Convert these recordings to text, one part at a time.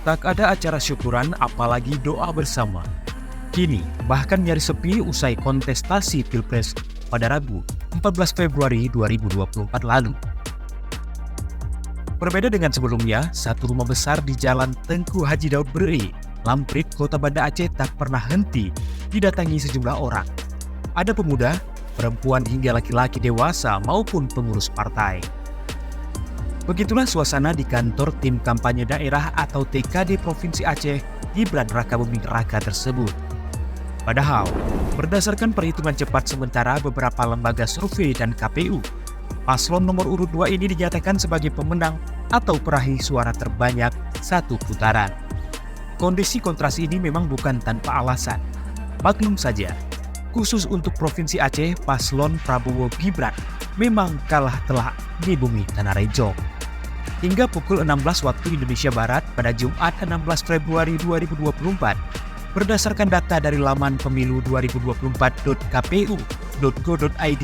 Tak ada acara syukuran apalagi doa bersama. Kini bahkan nyaris sepi usai kontestasi Pilpres pada Rabu 14 Februari 2024 lalu. Berbeda dengan sebelumnya, satu rumah besar di Jalan Tengku Haji Daud Beri, Lamprit, Kota Banda Aceh tak pernah henti didatangi sejumlah orang. Ada pemuda, perempuan hingga laki-laki dewasa maupun pengurus partai. Begitulah suasana di kantor tim kampanye daerah atau TKD Provinsi Aceh Gibran Rakabuming Raka tersebut. Padahal, berdasarkan perhitungan cepat sementara beberapa lembaga survei dan KPU, paslon nomor urut 2 ini dinyatakan sebagai pemenang atau peraih suara terbanyak satu putaran. Kondisi kontras ini memang bukan tanpa alasan. Maklum saja, khusus untuk Provinsi Aceh, paslon Prabowo Gibran memang kalah telak di bumi Tanah Rejo. Hingga pukul 16 waktu Indonesia Barat pada Jumat 16 Februari 2024, berdasarkan data dari laman pemilu2024.kpu.go.id,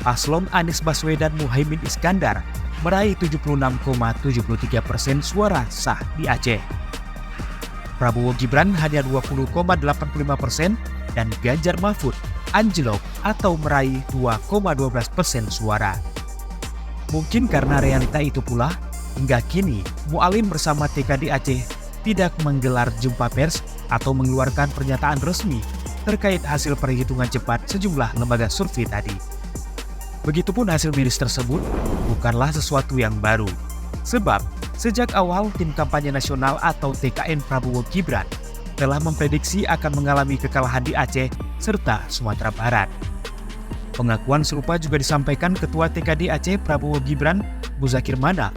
paslon Anies Baswedan Muhaimin Iskandar meraih 76,73% suara sah di Aceh. Prabowo Gibran hanya 20,85% dan Ganjar Mahfud anjlok atau meraih 2,12% suara. Mungkin karena realita itu pula, hingga kini Mualim bersama TKD Aceh tidak menggelar jumpa pers atau mengeluarkan pernyataan resmi terkait hasil perhitungan cepat sejumlah lembaga survei tadi. Begitupun hasil miris tersebut bukanlah sesuatu yang baru. Sebab sejak awal tim kampanye nasional atau TKN Prabowo Gibran telah memprediksi akan mengalami kekalahan di Aceh serta Sumatera Barat. Pengakuan serupa juga disampaikan Ketua TKD Aceh Prabowo Gibran, Muzakir Manaf,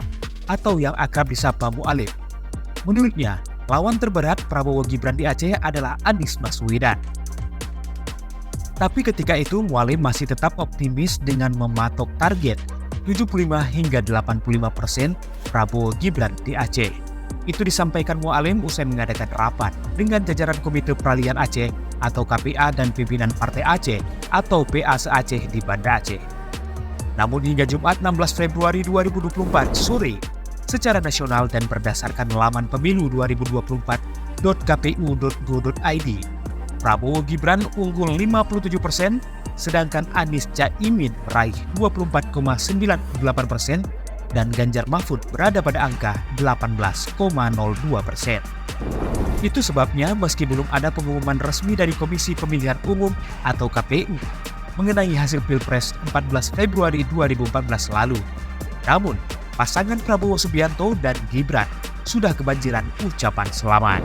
atau yang akrab disapa Mualim. Menurutnya, lawan terberat Prabowo Gibran di Aceh adalah Anies Baswedan. Tapi ketika itu Mualim masih tetap optimis dengan mematok target 75 hingga 85% Prabowo Gibran di Aceh. Itu disampaikan Mualim usai mengadakan rapat dengan jajaran Komite Peralihan Aceh atau KPA dan pimpinan Partai Aceh atau PA se-Aceh di Banda Aceh. Namun hingga Jumat 16 Februari 2024 sore, secara nasional dan berdasarkan laman pemilu 2024.kpu.go.id, Prabowo Gibran unggul 57%, sedangkan Anies Caimin meraih 24,98% dan Ganjar Mahfud berada pada angka 18,02%. Itu sebabnya meski belum ada pengumuman resmi dari Komisi Pemilihan Umum atau KPU mengenai hasil Pilpres 14 Februari 2014 lalu, namun pasangan Prabowo Subianto dan Gibran sudah kebanjiran ucapan selamat.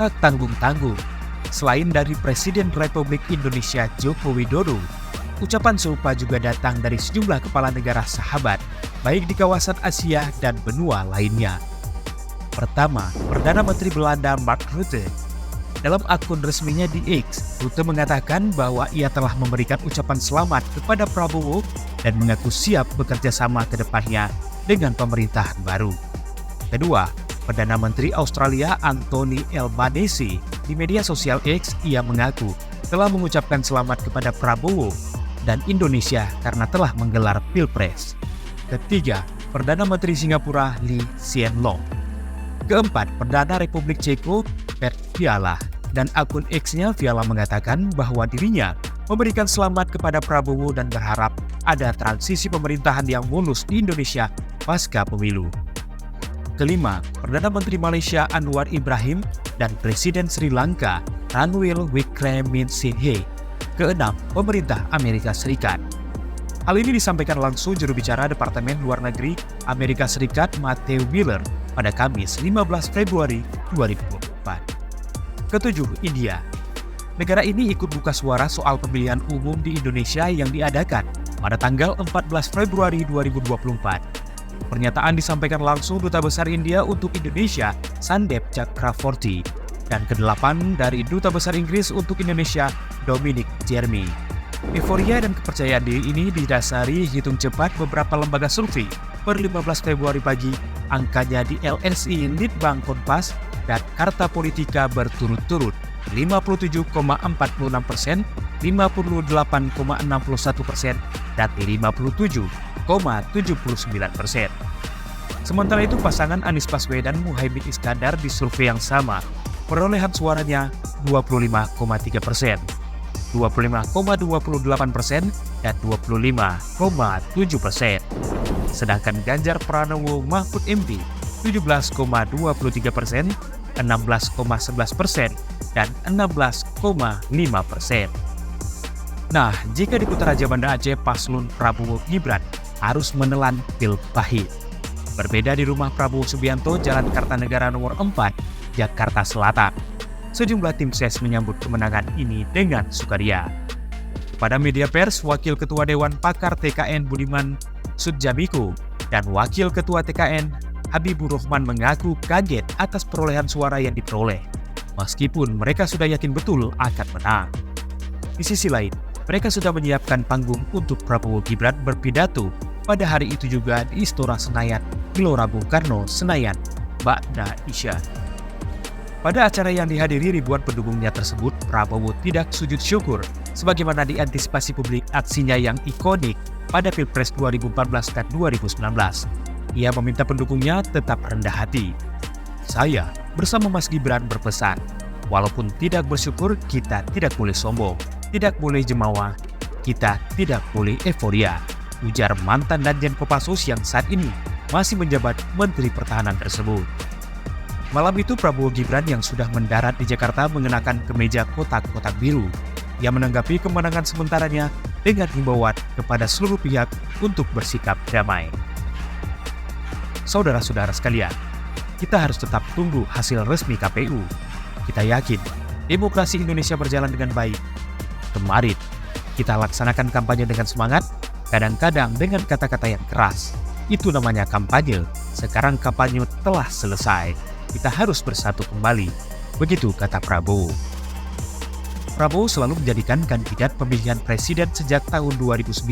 Tak tanggung-tanggung, selain dari Presiden Republik Indonesia Joko Widodo, ucapan serupa juga datang dari sejumlah kepala negara sahabat, baik di kawasan Asia dan benua lainnya. Pertama, Perdana Menteri Belanda Mark Rutte. Dalam akun resminya di X, Rutte mengatakan bahwa ia telah memberikan ucapan selamat kepada Prabowo dan mengaku siap bekerja sama ke depannya dengan pemerintahan baru. Kedua, Perdana Menteri Australia Anthony Albanese di media sosial X, ia mengaku telah mengucapkan selamat kepada Prabowo dan Indonesia karena telah menggelar Pilpres. Ketiga, Perdana Menteri Singapura Lee Hsien Loong. Keempat, Perdana Republik Ceko Petr Fiala, dan akun X-nya Fiala mengatakan bahwa dirinya memberikan selamat kepada Prabowo dan berharap ada transisi pemerintahan yang mulus di Indonesia pasca pemilu. Kelima, Perdana Menteri Malaysia Anwar Ibrahim dan Presiden Sri Lanka Ranil Wickremesinghe. Keenam, pemerintah Amerika Serikat. Hal ini disampaikan langsung juru bicara Departemen Luar Negeri Amerika Serikat Matthew Miller pada Kamis 15 Februari 2024. Ketujuh, India. Negara ini ikut buka suara soal pemilihan umum di Indonesia yang diadakan pada tanggal 14 Februari 2024. Pernyataan disampaikan langsung Duta Besar India untuk Indonesia, Sandep Chakravorty, dan ke-8 dari Duta Besar Inggris untuk Indonesia, Dominic Jeremy. Euforia dan kepercayaan diri ini didasari hitung cepat beberapa lembaga survei. Per 15 Februari pagi, angkanya di LSI Litbang Kompas dan Carta Politika berturut-turut 57,46%, 58,61%, dan 57,79%. Sementara itu pasangan Anies Baswedan Muhaimin Iskandar di survei yang sama, perolehan suaranya 25,3%, 25,28% dan 25,7%. Sedangkan Ganjar Pranowo Mahfud MD 17,23%, 16,11% dan 16,5%. Nah, jika di putaran Banda Aceh, paslon Prabowo Gibran harus menelan pil pahit. Berbeda di rumah Prabowo Subianto, Jalan Kartanegara nomor 4, Jakarta Selatan. Sejumlah tim ses menyambut kemenangan ini dengan sukaria. Pada media pers, Wakil Ketua Dewan Pakar TKN Budiman Sudjamiko dan Wakil Ketua TKN Habibur Rahman mengaku kaget atas perolehan suara yang diperoleh, meskipun mereka sudah yakin betul akan menang. Di sisi lain, mereka sudah menyiapkan panggung untuk Prabowo Gibran berpidato pada hari itu juga di Istora Senayan, Gelora Bung Karno, Senayan, Ba'da Isya. Pada acara yang dihadiri ribuan pendukungnya tersebut, Prabowo tidak sujud syukur sebagaimana diantisipasi publik aksinya yang ikonik pada Pilpres 2014 dan 2019. Ia meminta pendukungnya tetap rendah hati. Saya bersama Mas Gibran berpesan, walaupun tidak bersyukur, kita tidak boleh sombong, tidak boleh jemawa, kita tidak boleh euforia, ujar mantan Danjen Kopassus yang saat ini masih menjabat Menteri Pertahanan tersebut. Malam itu Prabowo Gibran yang sudah mendarat di Jakarta mengenakan kemeja kotak-kotak biru. Ia menanggapi kemenangan sementaranya dengan himbauan kepada seluruh pihak untuk bersikap damai. Saudara-saudara sekalian, kita harus tetap tunggu hasil resmi KPU. Kita yakin demokrasi Indonesia berjalan dengan baik. Kemarin, kita laksanakan kampanye dengan semangat, kadang-kadang dengan kata-kata yang keras. Itu namanya kampanye. Sekarang kampanye telah selesai. Kita harus bersatu kembali. Begitu kata Prabowo. Prabowo selalu menjadikan kandidat pemilihan presiden sejak tahun 2009.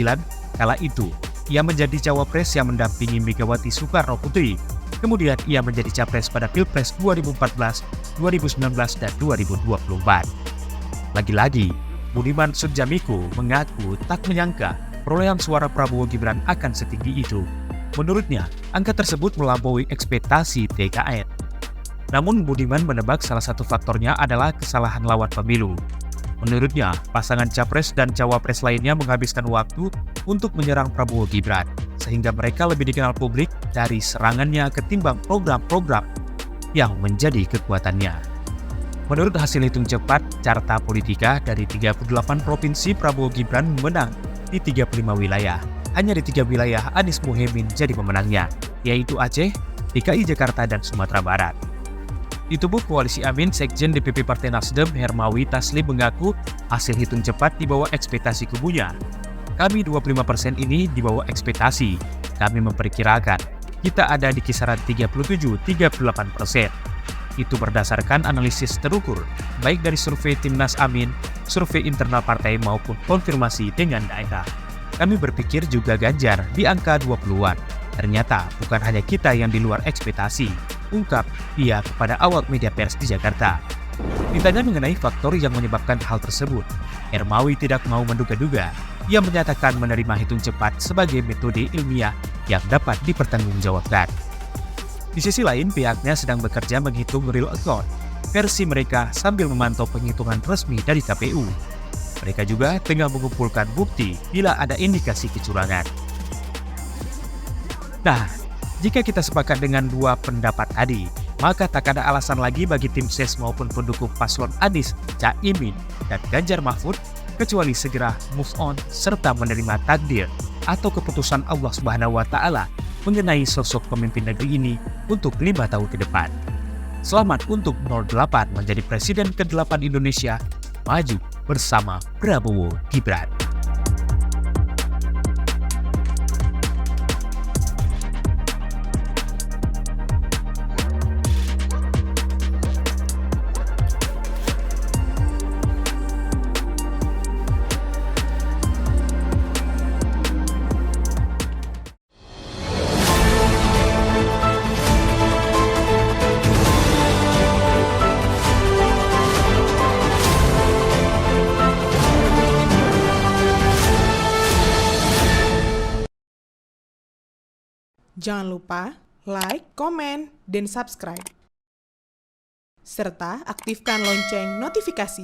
Kala itu, ia menjadi cawapres yang mendampingi Megawati Soekarno Putri. Kemudian ia menjadi capres pada Pilpres 2014, 2019, dan 2024. Lagi-lagi, Budiman Sudjamiko mengaku tak menyangka perolehan suara Prabowo Gibran akan setinggi itu. Menurutnya, angka tersebut melampaui ekspektasi TKN. Namun Budiman menebak salah satu faktornya adalah kesalahan lawan pemilu. Menurutnya, pasangan capres dan cawapres lainnya menghabiskan waktu untuk menyerang Prabowo Gibran, sehingga mereka lebih dikenal publik dari serangannya ketimbang program-program yang menjadi kekuatannya. Menurut hasil hitung cepat Carta Politika, dari 38 provinsi Prabowo Gibran menang di 35 wilayah. Hanya di 3 wilayah Anies Muhaimin jadi pemenangnya, yaitu Aceh, DKI Jakarta, dan Sumatera Barat. Di tubuh Koalisi Amin, Sekjen DPP Partai Nasdem Hermawi Taslim mengaku hasil hitung cepat di bawah ekspektasi kubunya. Kami 25% ini di bawah ekspektasi. Kami memperkirakan kita ada di kisaran 37-38%. Itu berdasarkan analisis terukur, baik dari survei Timnas Amin, survei internal partai maupun konfirmasi dengan daerah. Kami berpikir juga Ganjar di angka 20-an. Ternyata bukan hanya kita yang di luar ekspektasi, ungkap ia kepada awak media pers di Jakarta. Ditanya mengenai faktor yang menyebabkan hal tersebut, Hermawi tidak mau menduga-duga. Ia menyatakan menerima hitung cepat sebagai metode ilmiah yang dapat dipertanggungjawabkan. Di sisi lain, pihaknya sedang bekerja menghitung real account versi mereka sambil memantau penghitungan resmi dari KPU. Mereka juga tengah mengumpulkan bukti bila ada indikasi kecurangan. Nah, jika kita sepakat dengan dua pendapat tadi, maka tak ada alasan lagi bagi tim ses maupun pendukung paslon Anies, Caimin, dan Ganjar Mahfud kecuali segera move on serta menerima takdir atau keputusan Allah Subhanahu wa Ta'ala mengenai sosok pemimpin negeri ini untuk 5 tahun ke depan. Selamat untuk 08 menjadi Presiden ke-8 Indonesia, maju bersama Prabowo Gibran. Jangan lupa like, komen, dan subscribe. Serta aktifkan lonceng notifikasi